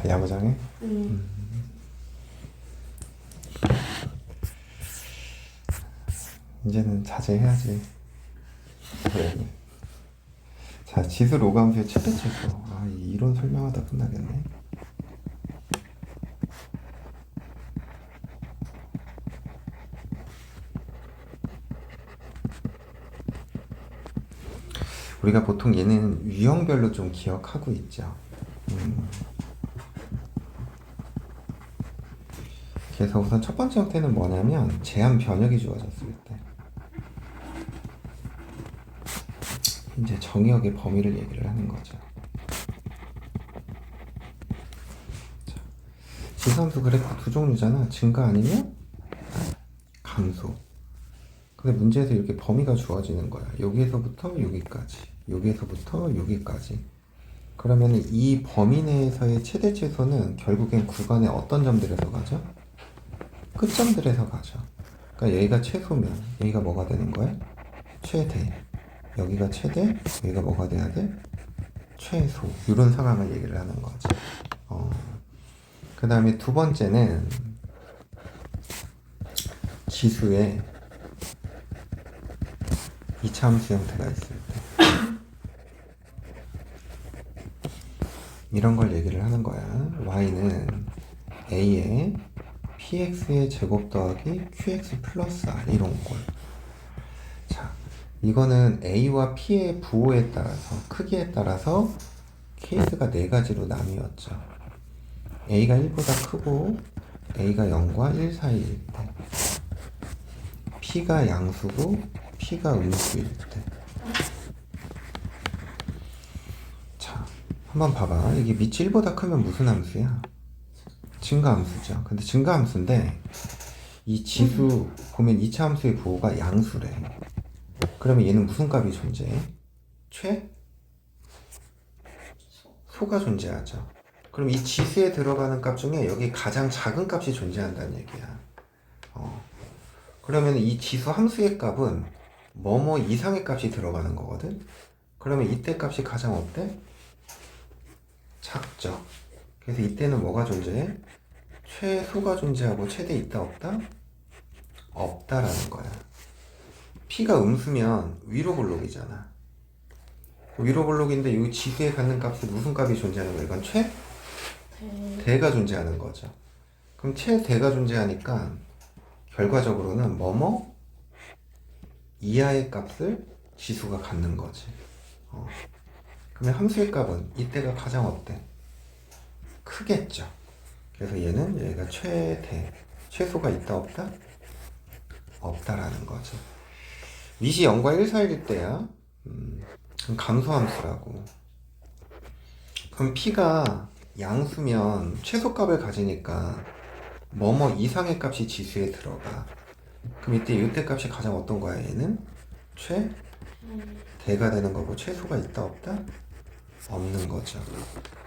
야구장에? 이제는 자제해야지. 그래. 자, 지수 로감수의 최대 최소. 아, 이 이론 설명하다 끝나겠네. 우리가 보통 얘는 유형별로 좀 기억하고 있죠. 그래서 우선 첫 번째 형태는 뭐냐면 제한 변역이 주어졌을 때 이제 정의역의 범위를 얘기를 하는 거죠. 자, 지수함수 그래프 두 종류잖아. 증가 아니면 감소. 근데 문제에서 이렇게 범위가 주어지는 거야. 여기에서부터 여기까지, 여기에서부터 여기까지. 그러면 이 범위 내에서의 최대 최소는 결국엔 구간의 어떤 점들에서 가죠? 끝점들에서 가죠. 그러니까 여기가 최소면 여기가 뭐가 되는 거야? 최대. 여기가 최대, 여기가 뭐가 돼야 돼? 최소. 이런 상황을 얘기를 하는 거지. 그 다음에 두 번째는 지수의 이차함수 형태가 있을 때 이런 걸 얘기를 하는 거야. y는 a의 px의 제곱 더하기 qx 플러스 r 이런 걸. 자, 이거는 a와 p의 부호에 따라서 크기에 따라서 케이스가 네 가지로 나뉘었죠. a가 1보다 크고 a가 0과 1 사이일 때, p가 양수고 p가 음수일 때. 자, 한번 봐봐. 이게 밑이 1보다 크면 무슨 함수야? 증가함수죠. 근데 증가함수인데 이 지수 보면 2차 함수의 부호가 양수래. 그러면 얘는 무슨 값이 존재해? 소가 존재하죠. 그럼 이 지수에 들어가는 값 중에 여기 가장 작은 값이 존재한다는 얘기야. 그러면 이 지수 함수의 값은 뭐뭐 이상의 값이 들어가는 거거든. 그러면 이때 값이 가장 어때? 작죠. 그래서 이때는 뭐가 존재해? 최소가 존재하고 최대 있다 없다? 없다라는 거야. p가 음수면 위로 볼록이잖아. 위로 볼록인데 이 지수에 갖는 값은 무슨 값이 존재하는 거야? 이건 최대가 존재하는 거죠. 그럼 최대가 존재하니까 결과적으로는 뭐뭐 이하의 값을 지수가 갖는 거지. 그러면 함수의 값은 이때가 가장 어때? 크겠죠. 그래서 얘는 여기가 최소가 있다 없다? 없다라는 거죠. 밑이 0과 1 사이일 때야. 그럼 감소함수라고. 그럼 p가 양수면 최소값을 가지니까 뭐뭐 이상의 값이 지수에 들어가. 그럼 이때 값이 가장 어떤 거야? 얘는 최대가 되는 거고 최소가 있다 없다? 없는 거죠.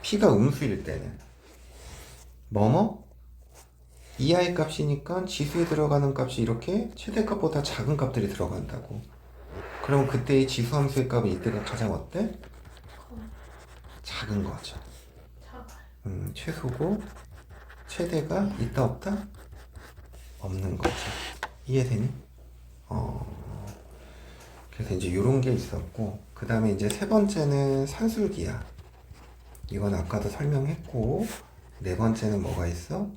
p가 음수일 때는 뭐뭐 이하의 값이니까 지수에 들어가는 값이 이렇게 최대값보다 작은 값들이 들어간다고. 그럼 그때의 지수함수의 값은 이때가 가장 어때? 작은 거죠. 최소고 최대가 있다 없다? 없는 거죠. 이해되니? 그래서 이제 요런 게 있었고, 그 다음에 이제 세 번째는 산술기야. 이건 아까도 설명했고, 네 번째는 뭐가 있어?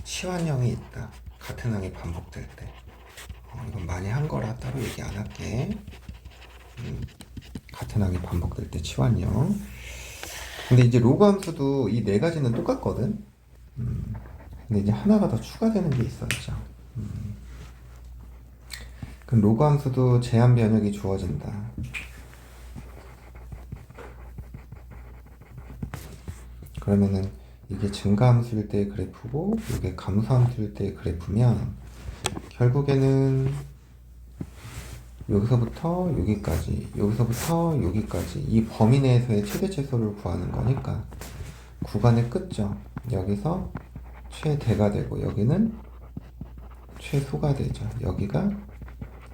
치환형이 있다. 같은 항이 반복될 때. 이건 많이 한 거라 따로 얘기 안 할게. 같은 항이 반복될 때 치환형. 근데 이제 로그 함수도 이 네 가지는 똑같거든. 근데 이제 하나가 더 추가되는 게 있었죠. 그럼 로그 함수도 제한 변역이 주어진다. 그러면은 이게 증가함수일 때의 그래프고 이게 감소함수일 때의 그래프면 결국에는 여기서부터 여기까지, 여기서부터 여기까지 이 범위 내에서의 최대 최소를 구하는 거니까 구간의 끝죠. 여기서 최대가 되고 여기는 최소가 되죠. 여기가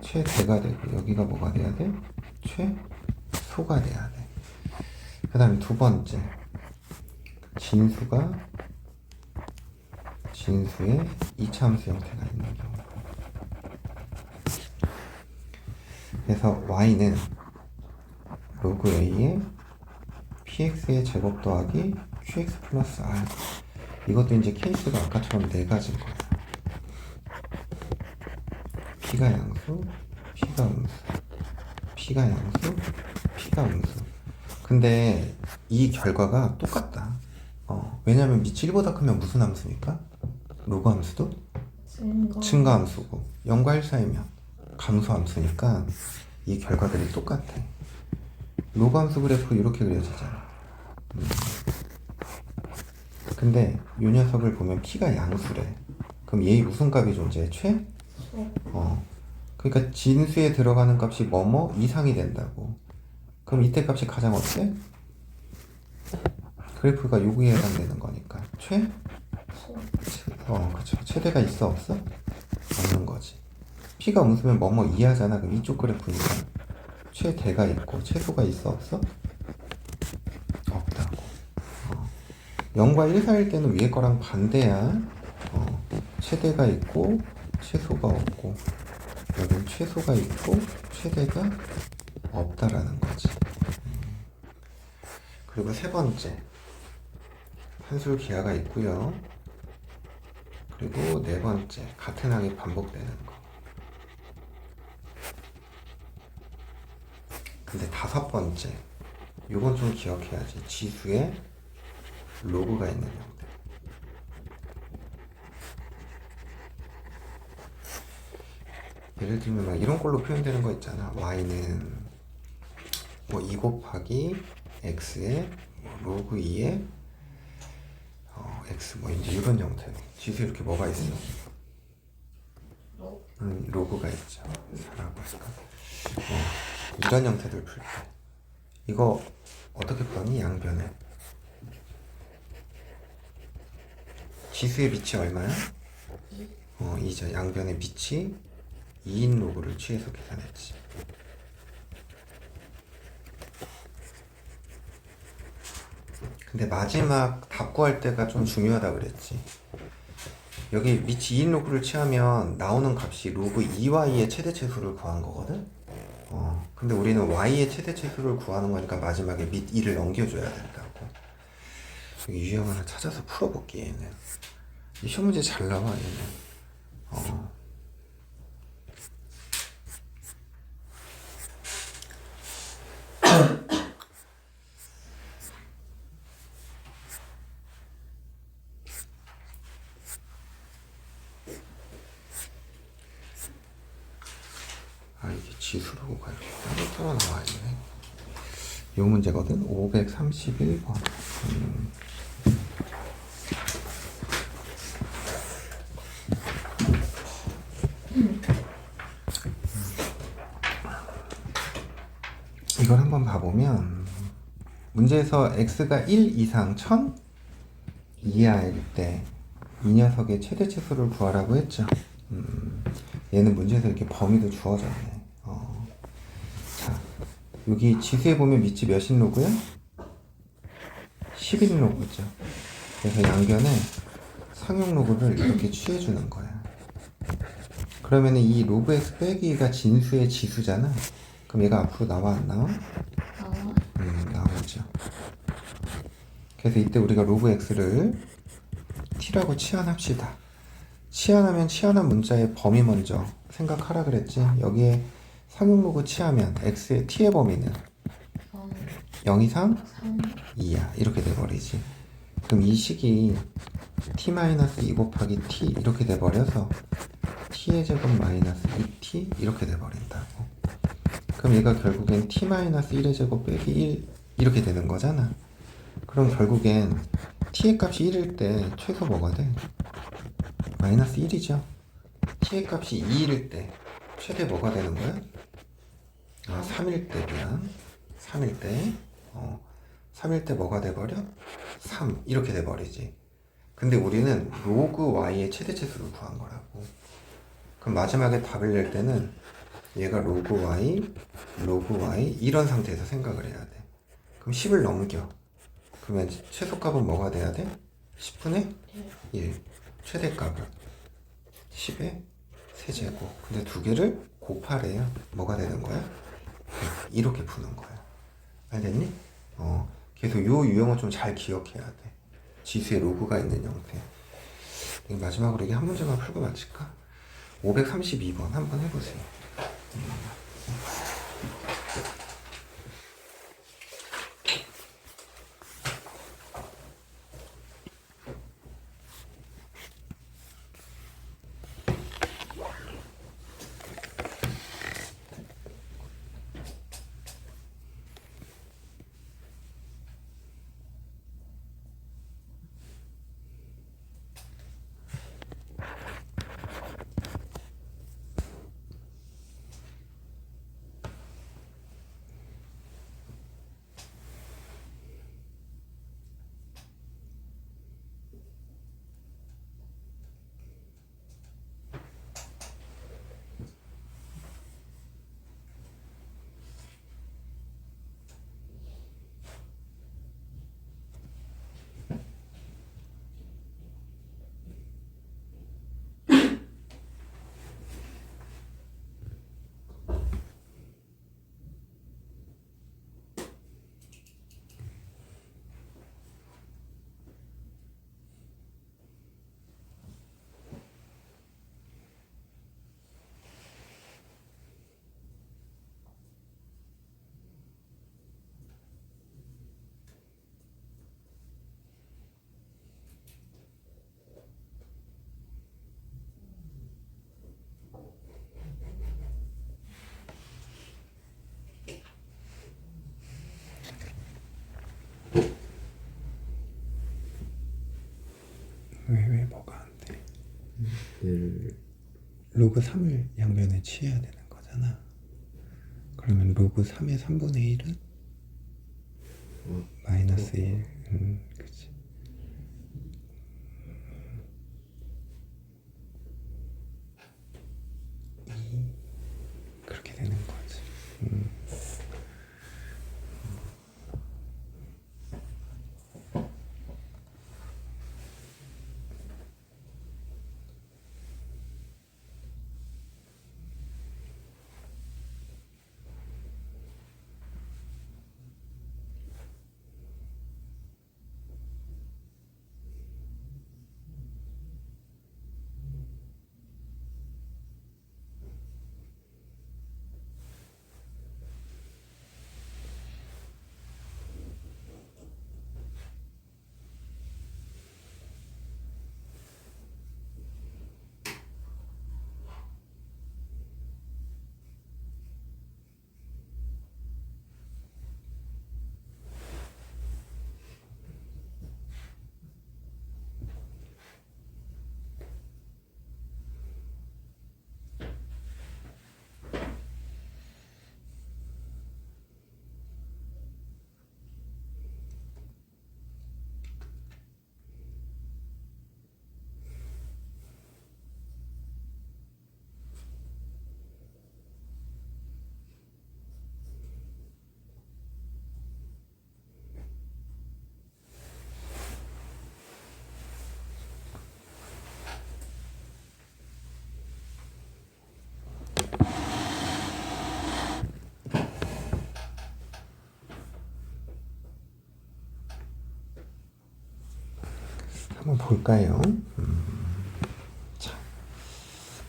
최대가 되고 여기가 뭐가 돼야 돼? 최소가 돼야 돼. 그 다음에 두 번째 진수의 이차함수 형태가 있는 경우. 그래서 y는 로그 a의 px의 제곱 더하기 qx 플러스 r. 이것도 이제 케이스가 아까처럼 네 가지인 거야. p가 양수, p가 음수, p가 양수, p가 음수. 근데 이 결과가 똑같다. 왜냐면 밑이 1보다 크면 무슨 함수니까? 로그 함수도 증가 함수고 0과 1 사이면 감소 함수니까 이 결과들이 똑같아. 로그 함수 그래프 이렇게 그려지잖아. 근데 이 녀석을 보면 p가 양수래. 그럼 얘의 무슨 값이 존재해? 최? 그러니까 진수에 들어가는 값이 뭐뭐 이상이 된다고. 그럼 이때 값이 가장 어때? 그래프가 요구에 해당되는 거니까 최? 그쵸. 최대가 있어 없어? 없는 거지. p가 음수면 뭐뭐 이하잖아. 그럼 이쪽 그래프니까 최대가 있고 최소가 있어 없어? 없다고. 0과 1 사이일 때는 위에 거랑 반대야. 최대가 있고 최소가 없고 여긴 최소가 있고 최대가 없다라는 거지. 그리고 세 번째 한술 기하가 있고요. 그리고 네 번째 같은 항이 반복되는 거. 근데 다섯 번째 이건 좀 기억해야지. 지수에 로그가 있는 형태. 예를 들면 막 이런 걸로 표현되는 거 있잖아. y는 뭐 2 곱하기 x에 로그 2에 x 뭐 이제 이런 형태로 지수 이렇게 뭐가 있어? 로그가 있죠. 사라고 할까? 이런 형태들 풀 때 이거 어떻게 푸니? 양변에 지수의 밑이 얼마야? 2죠. 양변의 밑이 2인 로그를 취해서 계산했지. 근데 마지막 답 구할 때가 좀 중요하다 그랬지. 여기 밑이 2인 로그를 취하면 나오는 값이 로그 2y의 최대치수를 구한 거거든? 근데 우리는 y의 최대치수를 구하는 거니까 마지막에 밑 2를 넘겨줘야 된다고. 여기 유형 하나 찾아서 풀어볼게. 얘는 이 시험 문제 잘 나와. 얘는 이게 지수로 이렇게 따로 나와 있네. 이 문제거든. 531번. 이걸 한번 봐보면 문제에서 x가 1 이상 1000 이하일 때 이 녀석의 최대치수를 구하라고 했죠. 얘는 문제에서 이렇게 범위도 주어졌네. 자, 여기 지수에 보면 밑이 몇인 로그야? 10인 로그죠. 그래서 양변에 상용 로그를 이렇게 취해주는 거야. 그러면 이 로그 x 빼기 2가 진수의 지수잖아. 그럼 얘가 앞으로 나와 안 나와? 나오죠. 그래서 이때 우리가 로그 x를 t라고 치환합시다. 치환하면 치환한 문자의 범위 먼저 생각하라 그랬지. 여기에 상용 로그 치하면 x의 t의 범위는 0 이상 2야. 이렇게 돼버리지. 그럼 이 식이 t-2 곱하기 t 이렇게 돼버려서 t의 제곱 마이너스 2t 이렇게 돼버린다고. 그럼 얘가 결국엔 t-1의 제곱 빼기 1 이렇게 되는 거잖아. 그럼 결국엔 t의 값이 1일 때 최소 뭐가 돼? 마이너스 1이죠. t의 값이 2일 때 최대 뭐가 되는 거야? 3일 때 미안. 3일 때 3일 때 뭐가 돼버려? 3 이렇게 돼버리지. 근데 우리는 로그 y의 최대치수를 구한 거라고. 그럼 마지막에 답을 낼 때는 얘가 로그 y 이런 상태에서 생각을 해야 돼. 그럼 10을 넘겨. 그러면 최소값은 뭐가 돼야 돼? 10분의 네. 1. 최대값은 10의 세제곱. 근데 두 개를 곱하래요. 뭐가 되는 거야? 이렇게 푸는 거야. 알겠니? 계속 요 유형을 좀 잘 기억해야 돼. 지수에 로그가 있는 형태. 마지막으로 이게 한 문제만 풀고 마칠까? 532번 한번 해보세요. 왜 뭐가 안 돼? 로그 3을 양변에 취해야 되는 거잖아. 그러면 로그 3의 3분의 1은? 마이너스 1. 그치. 그렇게 되는 거지. 한번 볼까요? 자,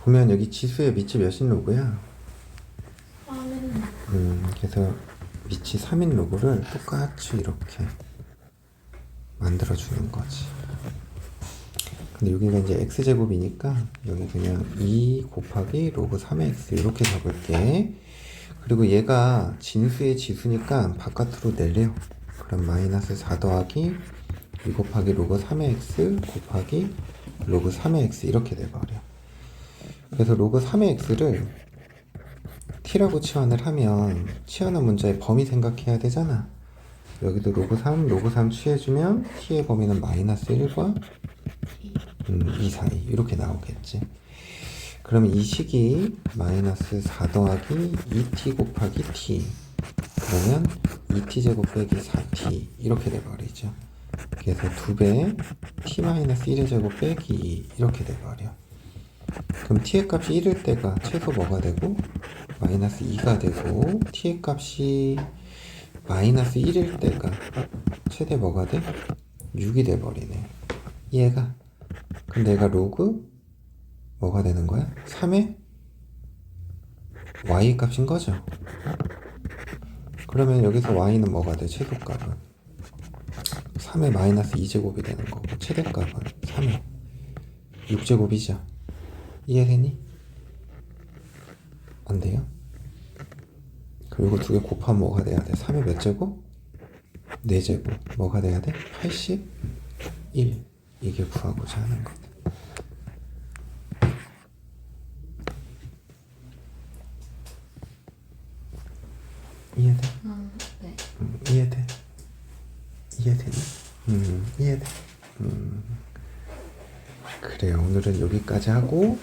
보면 여기 지수의 밑이 몇인 로그야? 그래서 밑이 3인 로그를 똑같이 이렇게 만들어주는 거지. 근데 여기가 이제 x제곱이니까 여기 그냥 2 곱하기 로그 3x 이렇게 적을게. 그리고 얘가 진수의 지수니까 바깥으로 내려. 그럼 마이너스 4 더하기 2 곱하기 로그 3의 x 곱하기 로그 3의 x 이렇게 돼버려. 그래서 로그 3의 x를 t라고 치환을 하면 치환한 문자의 범위 생각해야 되잖아. 여기도 로그 3 취해주면 t의 범위는 마이너스 1과 2 사이 이렇게 나오겠지. 그러면 이 식이 마이너스 4 더하기 2t 곱하기 t 그러면 2t 제곱 빼기 4t 이렇게 돼버리죠. 그래서 2배 t-1의 제곱 빼기 2 이렇게 돼버려. 그럼 t의 값이 1일 때가 최소 뭐가 되고 마이너스 2가 되고 t의 값이 마이너스 1일 때가 최대 뭐가 돼? 6이 돼버리네. 이해가? 그럼 내가 로그 뭐가 되는 거야? 3의 y 값인 거죠. 그러면 여기서 y는 뭐가 돼? 최소값은 3의 마이너스 2제곱이 되는 거고 최대값은 3의 6제곱이죠. 이해되니? 안 돼요? 그리고 두 개 곱하면 뭐가 돼야 돼? 3의 몇 제곱? 4제곱. 뭐가 돼야 돼? 81. 이게 구하고자 하는 거다. 이해돼? 네. 이해돼? 이해되니? 이해돼? 그래요. 오늘은 여기까지 하고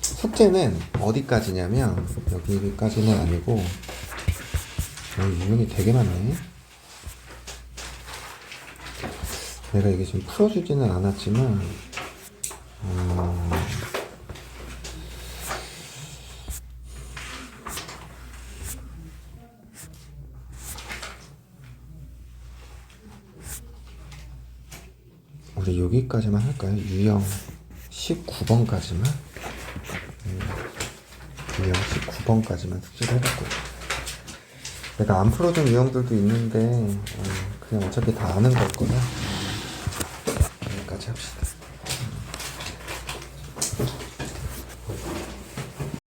숙제는 어디까지냐면 여기까지는 아니고 유형이 되게 많네. 내가 이게 지금 풀어주지는 않았지만 우리 여기까지만 할까요? 유형 19번까지만 유형 19번까지만 숙제를 해볼 거예요. 내가 안 풀어준 유형들도 있는데 그냥 어차피 다 아는 걸 거야.